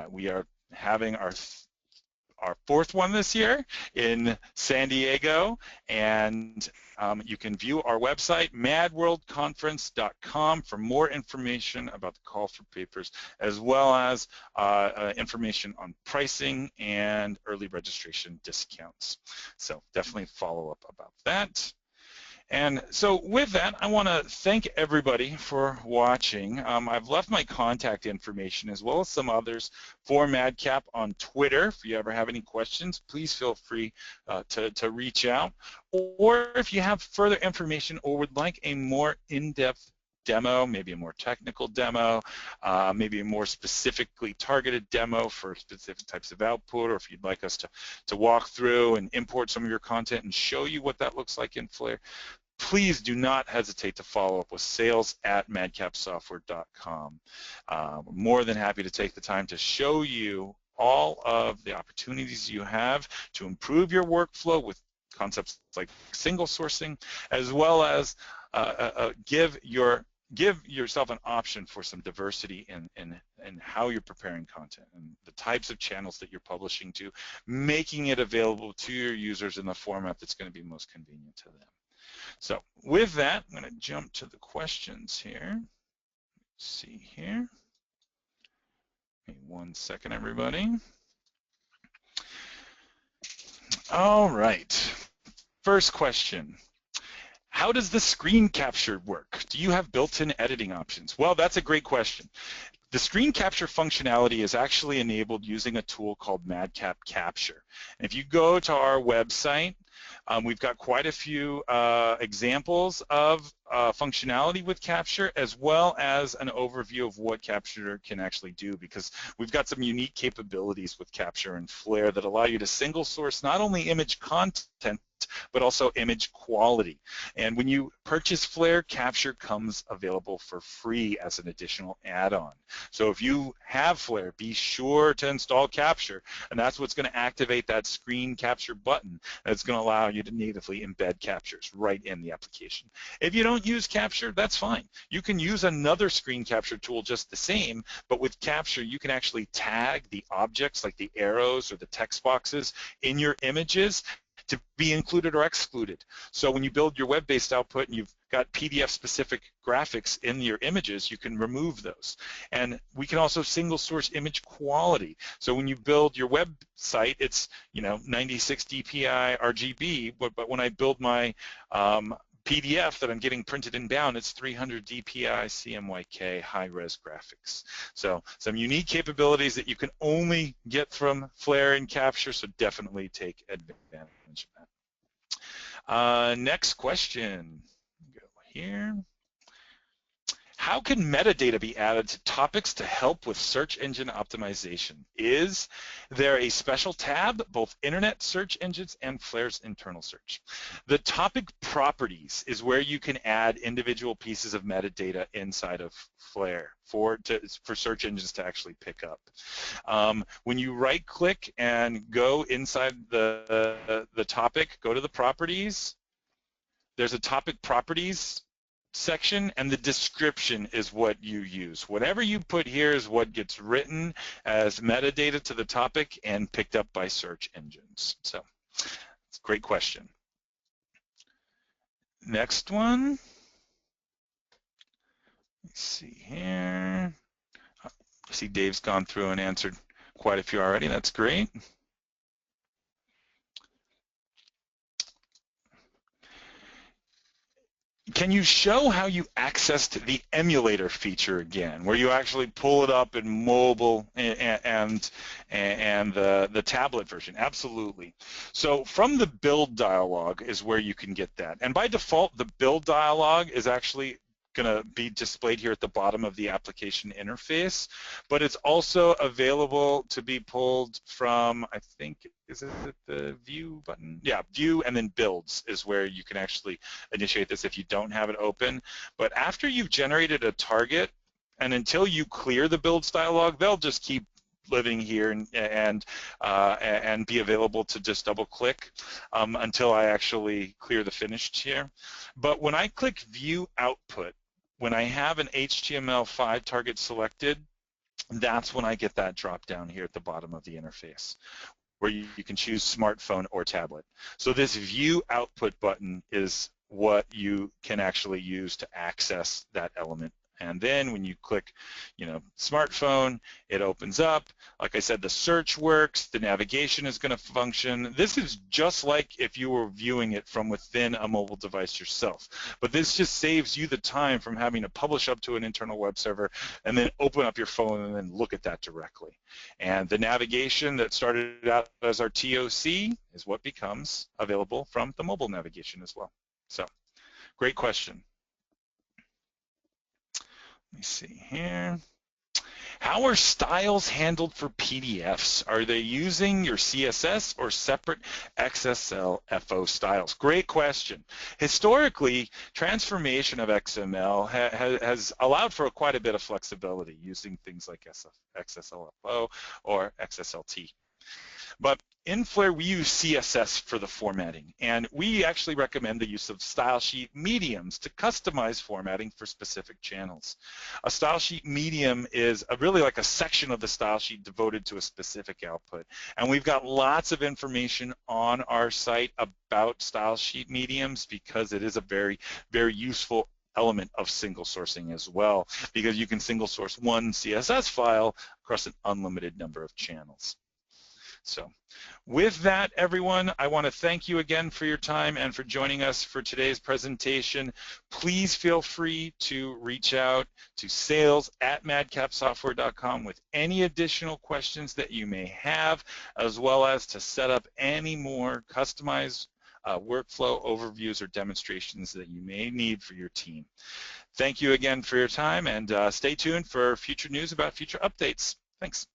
We are having our fourth one this year in San Diego, and you can view our website, madworldconference.com, for more information about the call for papers, as well as information on pricing and early registration discounts. So definitely follow up about that. And so with that, I want to thank everybody for watching. I've left my contact information as well as some others for MadCap on Twitter. If you ever have any questions, please feel free to reach out. Or if you have further information or would like a more in-depth demo, maybe a more technical demo, maybe a more specifically targeted demo for specific types of output, or if you'd like us to walk through and import some of your content and show you what that looks like in Flare, please do not hesitate to follow up with sales@madcapsoftware.com. We're more than happy to take the time to show you all of the opportunities you have to improve your workflow with concepts like single sourcing, as well as give yourself an option for some diversity in how you're preparing content and the types of channels that you're publishing to, making it available to your users in the format that's going to be most convenient to them. So with that, I'm going to jump to the questions here. Let's see here. Give me 1 second, everybody. All right. First question. How does the screen capture work? Do you have built-in editing options? Well, that's a great question. The screen capture functionality is actually enabled using a tool called MadCap Capture. And if you go to our website, we've got quite a few examples of functionality with Capture, as well as an overview of what Capture can actually do, because we've got some unique capabilities with Capture and Flare that allow you to single source not only image content, but also image quality. And when you purchase Flare, Capture comes available for free as an additional add-on. So if you have Flare, be sure to install Capture, and that's what's going to activate that screen capture button. That's going to allow you to natively embed captures right in the application. If you don't use capture, that's fine. You can use another screen capture tool just the same, but with capture you can actually tag the objects like the arrows or the text boxes in your images to be included or excluded. So when you build your web-based output and you've got PDF-specific graphics in your images, you can remove those. And we can also single source image quality. So when you build your website, it's 96 DPI RGB, but when I build my PDF that I'm getting printed and bound, it's 300 DPI CMYK high-res graphics. So some unique capabilities that you can only get from Flare and Capture, so definitely take advantage of that. Next question, go here. How can metadata be added to topics to help with search engine optimization? Is there a special tab, both internet search engines and Flare's internal search? The topic properties is where you can add individual pieces of metadata inside of Flare for search engines to actually pick up. When you right-click and go inside the topic, go to the properties. There's a topic properties section, and the description is what you use. Whatever you put here is what gets written as metadata to the topic and picked up by search engines. So it's a great question. Next one. Let's see here. I see Dave's gone through and answered quite a few already. That's great. Can you show how you accessed the emulator feature again, where you actually pull it up in mobile and the tablet version? Absolutely. So from the build dialog is where you can get that. And by default, the build dialog is actually going to be displayed here at the bottom of the application interface, but it's also available to be pulled from, I think, is it the view button? Yeah, view and then builds is where you can actually initiate this if you don't have it open. But after you've generated a target and until you clear the builds dialog, they'll just keep living here and be available to just double click until I actually clear the finished here. But when I click view output, when I have an HTML5 target selected, that's when I get that drop down here at the bottom of the interface, where you can choose smartphone or tablet. So this view output button is what you can actually use to access that element. And then when you click, smartphone, it opens up. Like I said, the search works, the navigation is going to function. This is just like if you were viewing it from within a mobile device yourself. But this just saves you the time from having to publish up to an internal web server and then open up your phone and then look at that directly. And the navigation that started out as our TOC is what becomes available from the mobile navigation as well. So, great question. Let me see here. How are styles handled for PDFs? Are they using your CSS or separate XSL FO styles? Great question. Historically, transformation of XML has allowed for quite a bit of flexibility using things like XSL FO or XSLT. But in Flare, we use CSS for the formatting, and we actually recommend the use of style sheet mediums to customize formatting for specific channels. A style sheet medium is really like a section of the style sheet devoted to a specific output, and we've got lots of information on our site about style sheet mediums because it is a very, very useful element of single sourcing as well, because you can single source one CSS file across an unlimited number of channels. So with that, everyone, I want to thank you again for your time and for joining us for today's presentation. Please feel free to reach out to sales@madcapsoftware.com with any additional questions that you may have, as well as to set up any more customized workflow overviews or demonstrations that you may need for your team. Thank you again for your time, and stay tuned for future news about future updates. Thanks.